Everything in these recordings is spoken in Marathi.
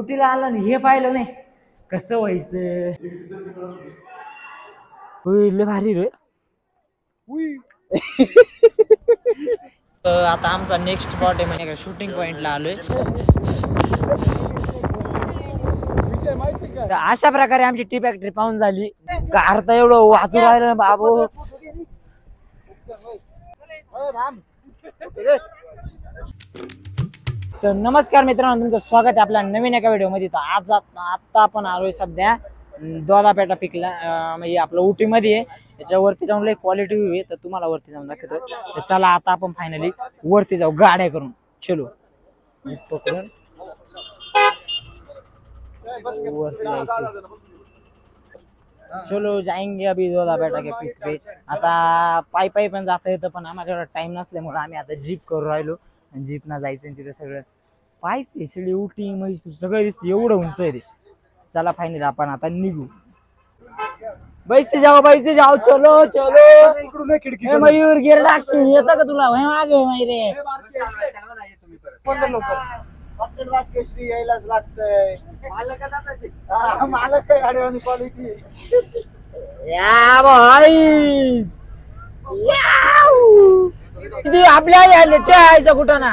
उटीला आला आणि हे पाहिलं नाही कसं व्हायचं. लय भारी रे. आता आमचा नेक्स्ट स्पॉट आहे म्हणजे शूटिंग पॉइंटला आलोय. अशा प्रकारे आमची टी फॅक्टरी पाहून झाली. अर्धा एवढं वाचू राहिलं बाबू. तर नमस्कार मित्रांनो, तुमचं स्वागत आहे आपल्या नवीन एका व्हिडिओमध्ये. तर आज आता आपण आलोय सध्या दोदापेटा पिकला म्हणजे आपलं उटी मध्ये आहे. त्याच्यावरती जाऊन लय क्वालिटी व्ह्यू आहे, तर तुम्हाला वरती जाऊन दाखवतो. तर चला आता आपण फायनली वरती जाऊ गाड्या करून. चलो पकडून चलो जाएंगे अभी दोदापेटा के पिक पे. आता पायी पायी पण जाता येतं, पण आम्हाला टाइम नसल्यामुळे आम्ही आता जीप करून राहिलो. जीप ना जायचं तिथे सगळं पाहिजे. सगळी उटी म्हैसूर सगळं दिसतं, एवढं उंच आहे रे. चला फायनली आपण आता निघू. बैसे जाओ चलो चलो. मयूर गिरडाक्षी येतं का तुला? मागे माहिती यायलाच लागतंय. मालक काय गाडीवानी क्वालिटी या भाई किती आपल्या यायचं कुठं ना.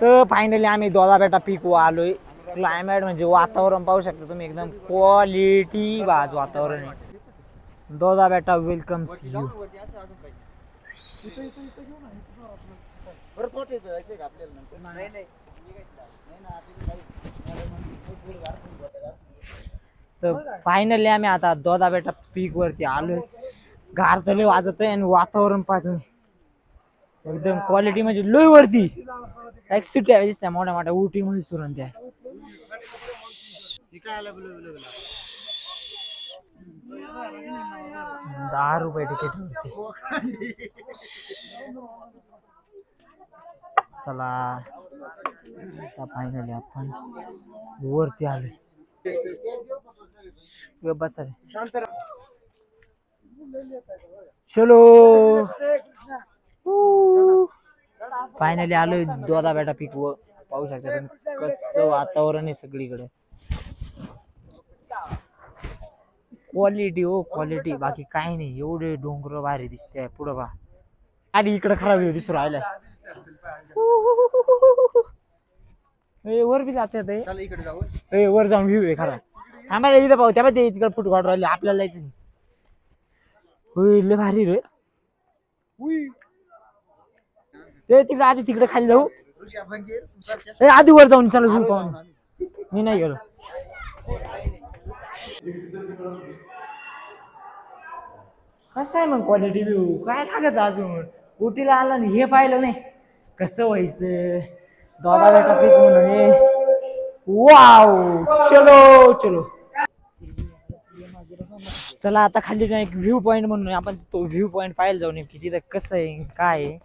तर फायनली आम्ही दोदापेटा पीक आलोय. क्लायमेट म्हणजे वातावरण पाहू शकता तुम्ही, एकदम क्वालिटी बाज वातावरण आहे. दोदापेटा वेलकम्स यू. तर फायनली आम्ही आता दोदापेटा पीक वरती आलोय. गार तले वाजत आहे आणि वातावरण पाहतो एकदम क्वालिटी म्हणजे लोय वरती. एक सिटी आहे दिसत्या मोठ्या मोठ्या उटी म्हैसूर त्या. 10 रुपये तिकीट होते. चला आता फायनली आपण वरती आलोय. बस चलो फायनली आलोय दोदापेटा पीक वर. पाहू शकता तुम्ही कसं वातावरण आहे सगळीकडे. क्वालिटी हो क्वालिटी, बाकी काही नाही. एवढे डोंगर भारी दिसते पुढं बा. आधी इकडे खराब व्ह्यू दिसू राहिला. वर बी जाते वर जाऊन व्ह्यू आहे खरा. आम्हाला इथं पाहू त्या तिकडे फुट काढून राहिले. आपल्याला जायचं लय भारी रे. ते तिकडे आधी तिकडे खाली जाऊ. आधी वर जाऊन चालू व्ह्यू पाहून. मी नाही गेलो. कसं आहे मग क्वालिटी व्ह्यू? काय लागत अजून? उटीला आला आणि हे पाहिलं नाही कसं व्हायचं. दोदापेटा पीक म्हणून वाव. चलो चलो चला आता खाली एक व्ह्यू पॉइंट म्हणून आपण तो व्ह्यू पॉइंट पाहायला जाऊ नये की तिथं कसं आहे काय आहे.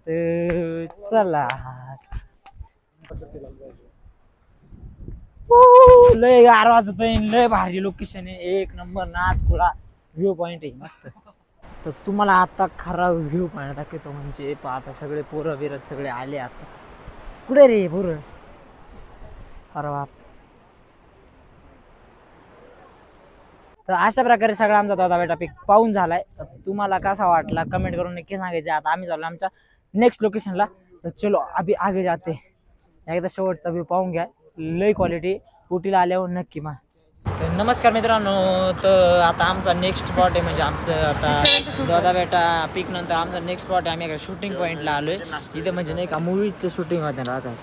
तर चला लय गार वाजतोय. लय भारी लोकेशन आहे, एक नंबर नाथपुरा व्ह्यू पॉइंट आहे मस्त. तर तुम्हाला आता खरा व्ह्यू पॉइंट दाखवतो. म्हणजे आता सगळे पोरं बिरं सगळे आले. आता कुठे रे पोरं? अरे बाप. तर अशा प्रकारे सगळा आमचा दोदापेटा पीक पाहून झालाय. तुम्हाला कसा वाटला कमेंट करून नक्की सांगायचं. आता आम्ही झालो आमच्या नेक्स्ट लोकेशनला. तर चलो अभि आगे जाते. एकदा शेवटचा व्ह्यू पाहून घ्या. लय क्वालिटी उटीला आल्यावर नक्की मा. तर नमस्कार मित्रांनो, तर आता आमचा नेक्स्ट स्पॉट आहे म्हणजे आमचं आता दोदापेटा पीक नंतर आमचा नेक्स्ट स्पॉट आहे. आम्ही एका शूटिंग पॉईंटला आलोय. इथे म्हणजे नाही का मूवीचं शूटिंग होतं राहतात.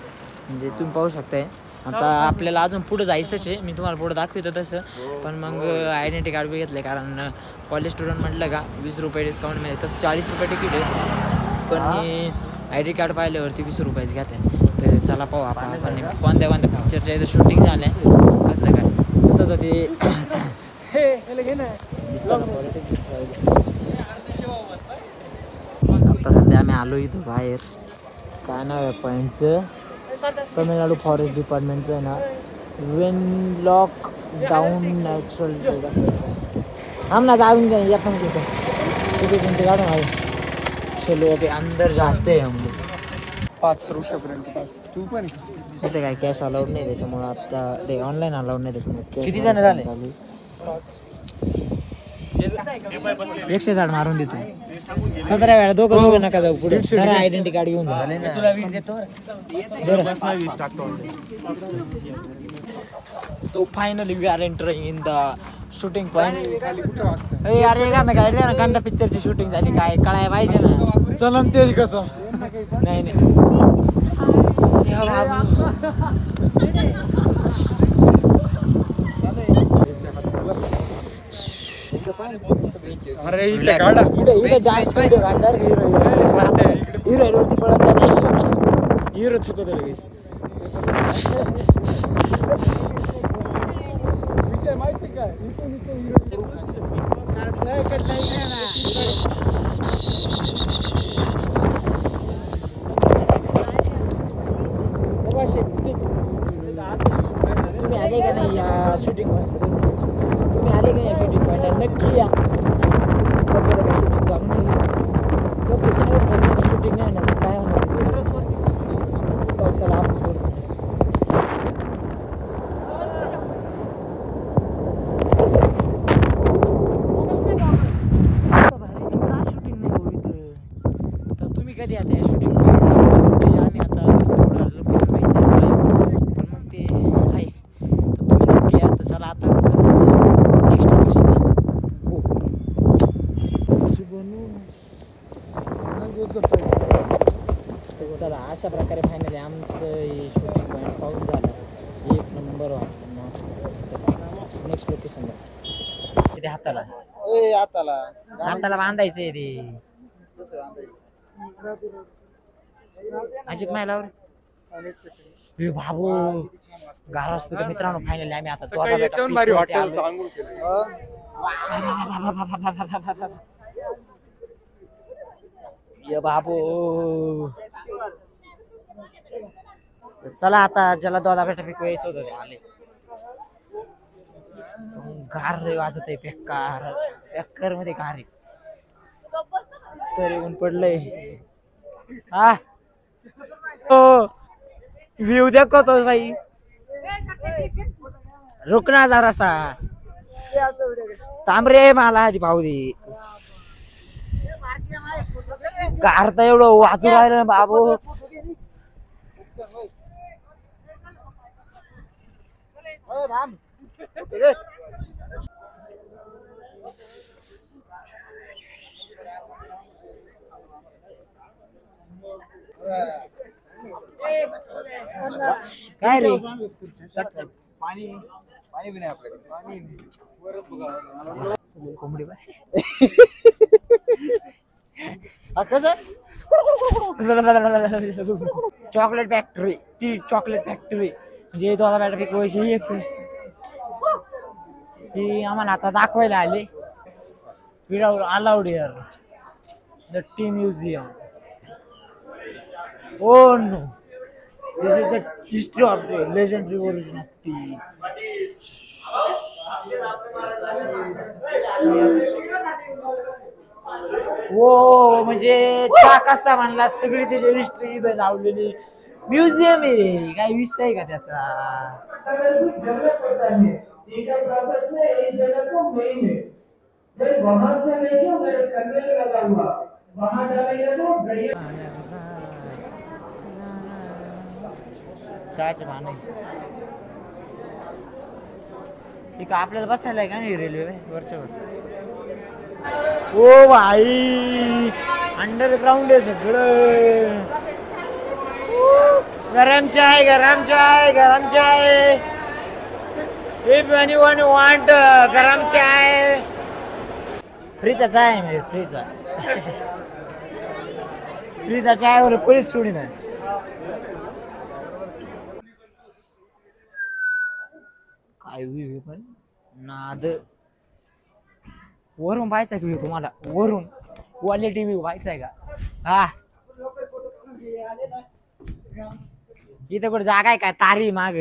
म्हणजे तुम्ही पाहू शकताय. आता आपल्याला अजून पुढे जायचंच आहे. मी तुम्हाला पुढे दाखवतो तसं. पण मग आयडेंटिटी कार्ड बी घेतलं, कारण कॉलेज स्टुडंट म्हटलं का 20 रुपये डिस्काउंट मिळेल. तसं 40 रुपये तिकीट आहे, पण मी आय डी कार्ड पाहिल्यावरती 20 रुपयाच घेत आहे. तर चला पाहू आपण कोणत्या पिक्चरच्या इथं शूटिंग झालं आहे कसं काय. तसं तर ते आता सध्या आम्ही आलो इथं बाहेर. काय नाव आहे पॉईंटचं? तमिळनाडू फॉरेस्ट डिपार्टमेंटचं आहे ना. वेनलॉक डाऊन नॅचरल थांब ना जाऊन येत ना तिथे तुमचे काढून आहे. चलो अभी अंदर जाते हैं हम लोग. 5 वर्षापर्यंत तू पण इथे काय कॅश अलाउड नाही त्याच्यामुळे आता ते ऑनलाईन अलाउड नाही त्याच्यामुळे किती जण झाले? 100 झाड मारून देतो 17 वेळा दोघं नका जाऊ पुढे आयडेंटिटी कार्ड घेऊन जा. तुला 20 येतो. तो finally we are entering in the shooting point. अरे गाणं काय ना कांदा पिक्चरची शूटिंग झाली काय कळाय पाहिजे ना. सनम तेरी कसम. नाही नाही अरे इथे काढा. इथे जास्त व्हिडिओ काढणार हिरो वरती पळत जाते. हिरो थकतो लगेच. विषय माहिती काय इथून तुम्ही आले का नाही या शूटिंग पॉईंट? तुम्ही आले का नाही या शूटिंग पॉईंट? नक्की या. सगळं शूटिंग चालू नाही लोकेशनवर ठरलं शूटिंग नाही ना काय होणार. चला आपण पुढे. कधी आता या शूटिंग आम्ही आता लोकेशन माहिती आहे पण मग ते आहे तर तुम्ही नक्की या. तर चला आता नेक्स्ट लोकेशनला हो. चला अशा प्रकारे फायनली आमचं हे शूटिंग पॉईंट पाहून झालं. 1 नंबर वाटलं. नेक्स्ट लोकेशनला तिथे हाताला हाताला बांधायचं आहे ते. अजित महिलावर बाबू गार असतो. तर मित्रांनो फायनली आम्ही आता भारी हॉटेल आंघोळ बाबू. चला आता ज्याला दोदा बेटा पिकू यायचं होतं ते आले. गार वाजत आहे. बेकार मध्ये गार आहे. तरी ऊन पडलंय. हा व्ह्यू देखो तो सही. रुकना जरासा तांबरे मला आधी पाहू दे. गार तर एवढं वाजू राहिलं बाबू. काय रे पाणी भी नाही आपल्याकडे. कोंबडी बाय चॉकलेट फॅक्टरी. ती चॉकलेट फॅक्टरी म्हणजे तो आता ही एक ही आम्हाला आता दाखवायला आले. Without allowed here the T museum. Oh no! This is the history of the legendary origin of tea. हो म्हणजे चहा कसा म्हणला सगळी त्याची हिस्ट्री इथं लावलेली म्युझियम आहे. काय विषय आहे का त्याचा? चहाचे पाणी ठीक आहे. आपल्याला बसायला आहे का नाही रेल्वे वरच्यावर? ओ भाई अंडरग्राउंड आहे सगळं. गरम चाय गरम चाय गरम चाय. इफ एनीवन वांट गरम चाय. फ्रीचा चाय आहे म्हणजे फ्रीचा. फ्रीचा चायवर कोणीच सोडी नाही. काय व्ह्यू पण नाद. वरून पाहायचा व्ह्यू तुम्हाला? वरून क्वालिटी व्ह्यू पाहायचा आहे का? हा इथं कुठे जागा आहे काय? तारी माग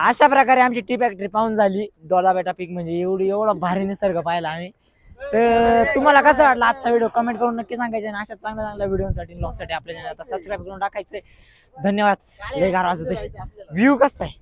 अशा प्रकारे आमची टी फॅक्टरी पाहून झाली दोदा बेटा पीक म्हणजे एवढा भारी निसर्ग पाहिला आम्ही. तर तुम्हाला कसं वाटलं आजचा व्हिडिओ कमेंट करून नक्की सांगायचं आणि अशा चांगल्या व्हिडिओसाठी ब्लॉगसाठी आपल्याला आता सबस्क्राईब करून टाकायचंय. धन्यवाद. लय गार वाजत व्ह्यू कसा आहे.